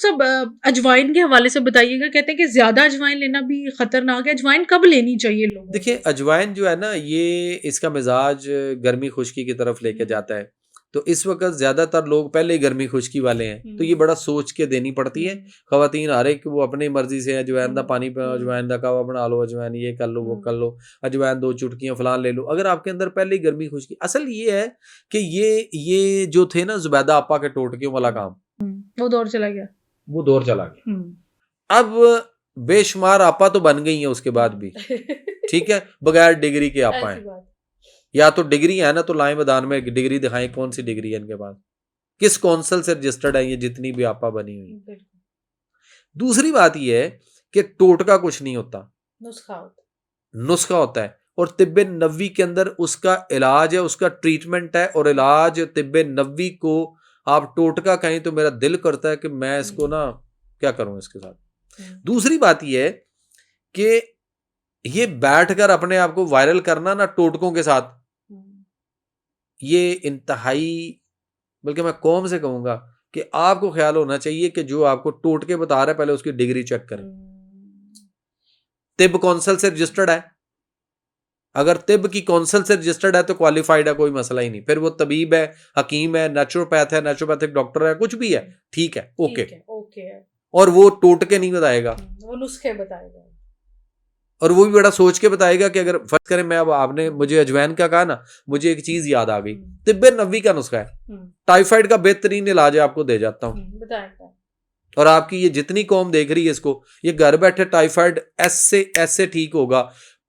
सब अजवाइन के हवाले से बताइएगा। कहते हैं कि ज्यादा अजवाइन लेना भी खतरनाक है, अजवाइन कब लेनी चाहिए लोगों को? देखिए अजवाइन जो है ना, ये इसका मिजाज गर्मी खुश्की की तरफ लेके जाता है। तो इस वक्त ज्यादातर लोग पहले ही गर्मी खुश्की वाले हैं, तो ये बड़ा सोच के देनी पड़ती है। खवातीन हर एक वो अपनी मर्जी से अजवाइन दा पानी अजवाइन दा कावा बना लो, अजवाइन ये कर लो वो कर लो, अजवाइन 2 चुटकियां फलान ले लो। अगर आपके अंदर पहले ही गर्मी खुश्की, असल ये है कि ये जो थे ना जुबैदा आपा के टोटकियों वाला काम, वो दौर चला गया, वो दौर चला गया। अब बेशुमार आपा तो बन गई हैं उसके बाद भी, ठीक है, बगैर डिग्री के आपा हैं। या तो डिग्री है ना तो लाएं मैदान में डिग्री दिखाएं, कौन सी डिग्री है इनके पास, किस कौंसल से रजिस्टर्ड है ये जितनी भी आपा बनी हुई। दूसरी बात ये है कि टोटका कुछ नहीं होता, नुस्खा होता है। और तिब्बे नबवी के अंदर उसका इलाज है, उसका ट्रीटमेंट है। और इलाज तिब्बे नबवी को आप टोटका कहें तो मेरा दिल करता है कि मैं इसको ना क्या करूं इसके साथ। दूसरी बात यह है कि ये बैठकर अपने आप को वायरल करना ना टोटकों के साथ, ये इंतहाई, बल्कि मैं कौम से कहूंगा कि आपको ख्याल होना चाहिए कि जो आपको टोटके बता रहा है पहले उसकी डिग्री चेक करें। तिब कौंसल से रजिस्टर्ड है, अगर तिब की कौंसल से रजिस्टर्ड है तो क्वालिफाइड है, कोई मसला ही नहीं। फिर वो तबीब है, हकीम है, नेचुरोपैथ है, नेचुरोपैथिक डॉक्टर है, कुछ भी है, ठीक है, ओके। और वो टोटके नहीं बताएगा, वो नुस्खे बताएगा। और वो भी बड़ा सोच के बताएगा कि अगर फर्ज करें मैं, अब आपने मुझे अजवैन का कहा ना, मुझे एक चीज याद आ गई, तिब्बे नबवी का नुस्खा है, टाइफाइड का बेहतरीन इलाज है, आपको दे जाता हूं। और आपकी ये जितनी कौम देख रही है इसको, ये घर बैठे टाइफाइड ऐसे ठीक होगा।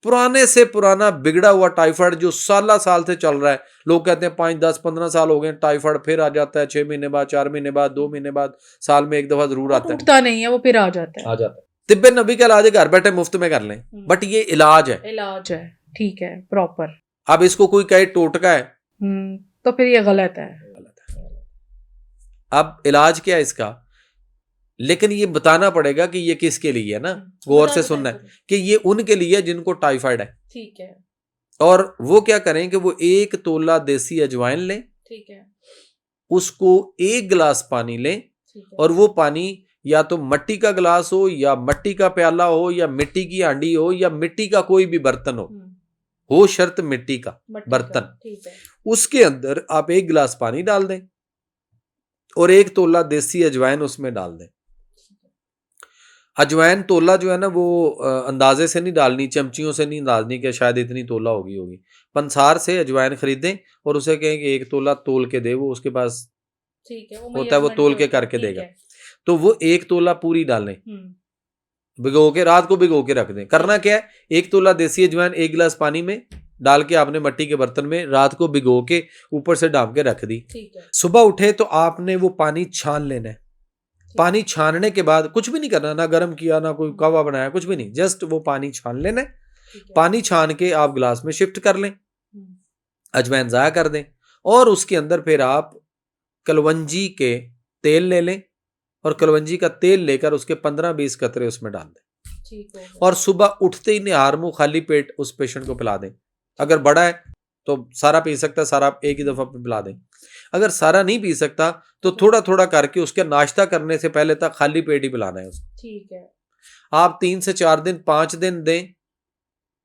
पुराने से पुराना बिगड़ा हुआ टाइफाइड जो साल से चल रहा है, लोग कहते हैं 5, 10, 15 साल हो गए, टाइफाइड फिर आ जाता है 6 महीने बाद, 4 महीने बाद, 2 महीने बाद, साल में एक दफा जरूर आता है, उठता नहीं है वो, फिर आ जाता है। तिब्बे नबी का इलाज घर बैठे मुफ्त में कर लें, बट ये इलाज है, ठीक है, प्रॉपर। अब इसको कोई कहे टोटका है तो फिर ये गलत है। अब इलाज क्या है इसका, लेकिन ये बताना पड़ेगा कि ये किसके लिए है ना, गौर से सुनना है कि ये उनके लिए जिनको टाइफाइड है, ठीक है। और वो क्या करें कि वो 1 तोला देसी अजवाइन लें, ठीक है, उसको 1 गिलास पानी लें, और वो पानी या तो मिट्टी का गिलास हो, या मिट्टी का प्याला हो, या मिट्टी की हांडी हो, या मिट्टी का कोई भी बर्तन हो शर्त मिट्टी का बर्तन, उसके अंदर आप 1 गिलास पानी डाल दें और 1 तोला देसी अजवाइन उसमें डाल दें। अजवाइन तोला जो है ना वो अंदाजे से नहीं डालनी, चमचियों से नहीं डालनी कि शायद इतनी तोला होगी। पंसार से अजवाइन खरीदें और उसे कहें कि 1 तोला तोल के दे, वो उसके पास ठीक है, होता है, वो तोल के करके देगा। तो वो 1 तोला पूरी डालें, भिगो के, रात को भिगो के रख दें। करना क्या है, 1 तोला देसी अजवाइन 1 गिलास पानी में डाल के आपने मिट्टी के बर्तन में रात को भिगो के ऊपर से डाल के रख दी। सुबह उठे तो आपने वो पानी छान लेना है। पानी छानने के बाद कुछ भी नहीं करना, ना गर्म किया, ना कोई कावा बनाया, कुछ भी नहीं, जस्ट वो पानी छान लेना है। पानी छान के आप गिलास में शिफ्ट कर लें, अजवाइन ज़ाया कर दें, और उसके अंदर फिर आप कलवंजी के तेल ले लें, और कलवंजी का तेल लेकर उसके 15-20 कतरे उसमें डाल दें, और सुबह उठते ही निहार मुंह खाली पेट उस पेशेंट को पिला दें। अगर बड़ा है तो सारा पी सकता है, सारा एक ही दफा पिला दें। अगर सारा नहीं पी सकता तो थोड़ा थोड़ा करके उसके नाश्ता करने से पहले तक खाली पेट ही पिलाना है उसको, ठीक है। आप 3 से 4 दिन 5 दिन दें,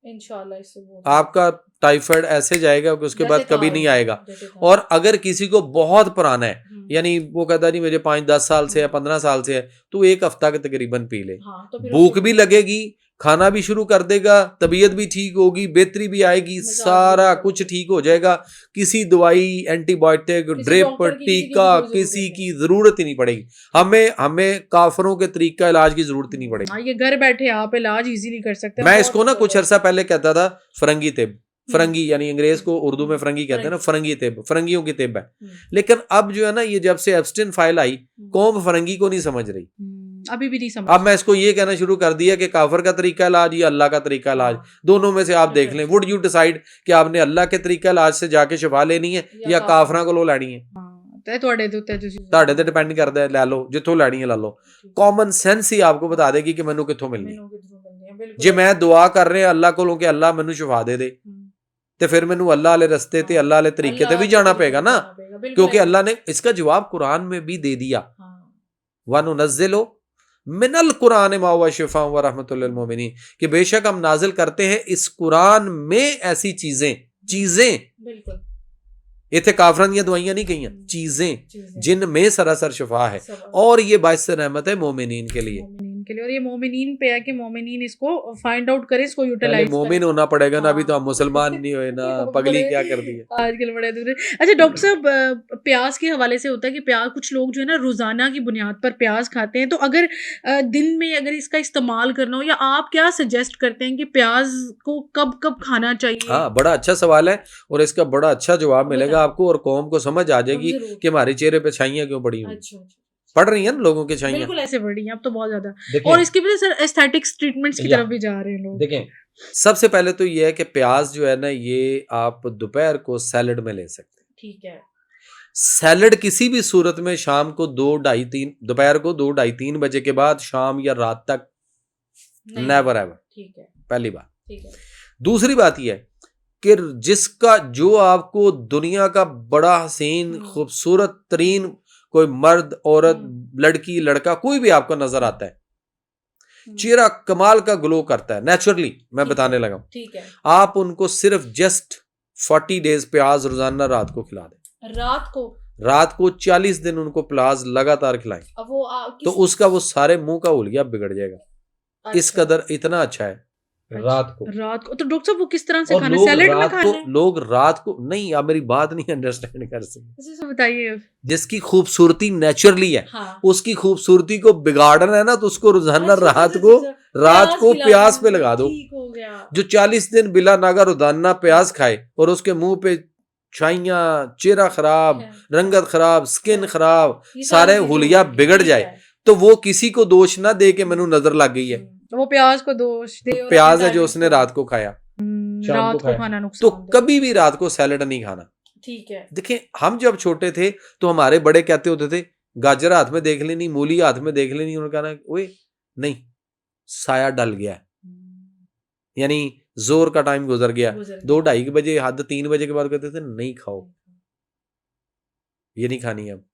इंशाल्लाह इससे आपका टाइफाइड ऐसे जाएगा कि उसके बाद कभी नहीं आएगा। और अगर किसी को बहुत पुराना है, यानी वो कहता नहीं मुझे 5-10 साल से है, 15 साल से है, तो 1 हफ्ता के तकरीबन पी ले। तो भूख भी लगेगी, खाना भी शुरू कर देगा, तबीयत भी ठीक होगी, बेहतरी भी आएगी, सारा कुछ ठीक हो जाएगा। किसी दवाई, एंटीबायोटिक, ड्रिप, टीका किसी की जरूरत ही नहीं पड़ेगी। हमें काफरों के तरीका इलाज की जरूरत ही नहीं पड़ेगी। ये घर बैठे आप इलाज इजीली कर सकते हैं। मैं इसको ना कुछ अरसा पहले कहता था फरंगी तिब, फरंगी यानी अंग्रेज को उर्दू में फरंगी कहते हैं ना, फरंगी तिब, फरंगियों की तिब है। लेकिन अब जो है ना, ये जब से एब्स्टिन फाइल आई, कौम फरंगी को नहीं समझ रही, अभी भी नहीं समझ। अब मैं इसको ये कहना शुरू कर दिया कि काफर का तरीका इलाज या अल्लाह का तरीका इलाज, दोनों में से आप देख लें। वुड यू डिसाइड कि आपने अल्लाह के तरीका इलाज से जाके शिफा लेनी है या काफरा को लैनी है? ਤੁਹਾਡੇ ਤੇ डिपेंड करता है, ले लो जिथों लैनी है ला लो। कॉमन सेंस ही आपको बता देगी कि मैनू किथों मिलनी है। जे मैं दुआ कर रहे अल्लाह कोलों कि अल्लाह मैनू शिफा दे दे, तो फिर मैनू अल्लाह वाले रस्ते ते, अल्लाह वाले तरीके ते भी जाना पेगा ना, क्योंकि अल्लाह ने इसका जवाब कुरान में भी दे दिया। वनुनज़्ज़िलु मिनल कुरान मा हुवा शिफा व रहमतुल लिल मोमिनीन, कि बेशक हम नाजिल करते हैं इस कुरान में ऐसी चीजें बिल्कुल इतने काफरन ये दवाइयां नहीं कही, चीजें जिनमें सरासर शिफा है, और ये बाइस रहमत है मोमिनीन के लिए। और ये मोमिनीन पे है कि मोमिनीन इसको फाइंड आउट करे, इसको यूटिलाइज करे। मोमिन होना पड़ेगा ना, अभी तो हम मुसलमान नहीं हुए ना, पगली क्या कर दी है आजकल बड़े दूर। अच्छा डॉक्टर साहब, प्याज के हवाले से होता है कि प्याज, कुछ लोग जो है ना रोजाना की बुनियाद पर प्याज खाते हैं, तो अगर दिन में अगर इसका इस्तेमाल करना हो, या आप क्या सजेस्ट करते हैं कि प्याज को कब कब खाना चाहिए? हाँ, बड़ा अच्छा सवाल है और इसका बड़ा अच्छा जवाब मिलेगा आपको, और कौम को समझ आ जाएगी कि हमारे चेहरे पे छाइयां क्यों पड़ी हुई। पड़ रही है ना लोगों के छाइयां, बिल्कुल ऐसे बढ़ रही हैं अब तो बहुत ज्यादा, और इसकी वजह से एस्थेटिक्स ट्रीटमेंट्स की तरफ भी जा रहे हैं लोग। देखें, सबसे पहले तो ये है कि प्याज जो है ना, ये आप दोपहर को सैलड में ले सकते हैं। ठीक है। सैलड किसी भी सूरत में शाम को 2, 2:30, 3, दोपहर को 2, 2:30, 3 बजे के बाद शाम या रात तक नेवर एवर। ठीक है, पहली बात। ठीक है। दूसरी बात यह है कि जिसका जो आपको दुनिया का बड़ा हसीन खूबसूरत तरीन कोई मर्द, औरत, लड़की, लड़का, कोई भी आपको नजर आता है, चेहरा कमाल का ग्लो करता है नेचुरली, मैं बताने लगा हूं, ठीक है, आप उनको सिर्फ जस्ट 40 डेज प्याज रोजाना रात को खिला दें। रात को 40 दिन उनको प्याज लगातार खिलाएं, तो उसका वो सारे मुंह का हुलिया बिगड़ जाएगा। इस कदर इतना अच्छा है। रात को तो डॉक्टर साहब वो किस तरह से खाना, सैलेड में खाना है? लोग रात को नहीं, आप मेरी बात नहीं अंडरस्टैंड कर सकते। बताइए। जिसकी खूबसूरती नेचुरली है, हाँ। उसकी खूबसूरती को बिगाड़ना है ना, तो उसको रोजाना रात को प्याज पे लगा दो। जो 40 दिन बिला नागा रोजाना प्याज खाए और उसके मुंह पे छाइयां, चेहरा खराब, रंगत खराब, स्किन खराब, सारे हुलिया बिगड़ जाए, तो वो किसी को दोष ना दे के मैनू नजर लग गई है, तो वो प्याज को दोष दे। प्याज है जो उसने रात को खाया, रात को खाना नुकसान, तो कभी भी रात को सैलेड नहीं खाना। ठीक है। देखें, हम जब छोटे थे तो हमारे बड़े कहते होते थे, गाजर हाथ में देख लेनी, मूली हाथ में देख लेनी, उन्होंने कहा ओए नहीं, साया डल गया, यानी जोर का टाइम गुजर गया। 2, 2:30 बजे, हद 3 बजे के बाद कहते थे नहीं खाओ, ये नहीं खानी अब।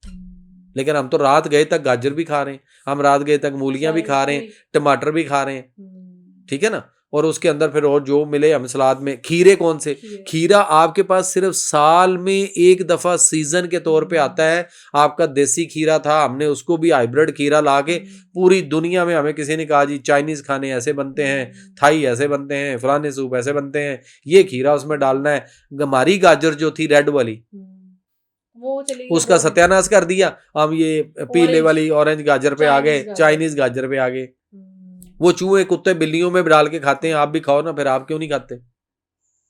लेकिन हम तो रात गए तक गाजर भी खा रहे हैं, हम रात गए तक मूलियां भी खा रहे हैं, टमाटर भी खा रहे हैं, ठीक है ना, और उसके अंदर फिर और जो मिले हम सलाद में। खीरे कौन से, खीरा आपके पास सिर्फ साल में एक दफा सीजन के तौर पे आता है। आपका देसी खीरा था, हमने उसको भी हाइब्रिड खीरा ला के, पूरी दुनिया में हमें किसी ने कहा जी चाइनीज खाने ऐसे बनते हैं, थाई ऐसे बनते हैं, फलाने सूप ऐसे बनते हैं, ये खीरा उसमें डालना है। हमारी गाजर जो थी रेड वाली, वो उसका सत्यानाश कर दिया, हम ये पीले वाली ऑरेंज गाजर पे आ गए, चाइनीज गाजर पे आ गए। वो चूहे, कुत्ते, बिल्लियों में डाल के खाते हैं, आप भी खाओ ना, फिर आप क्यों नहीं खाते?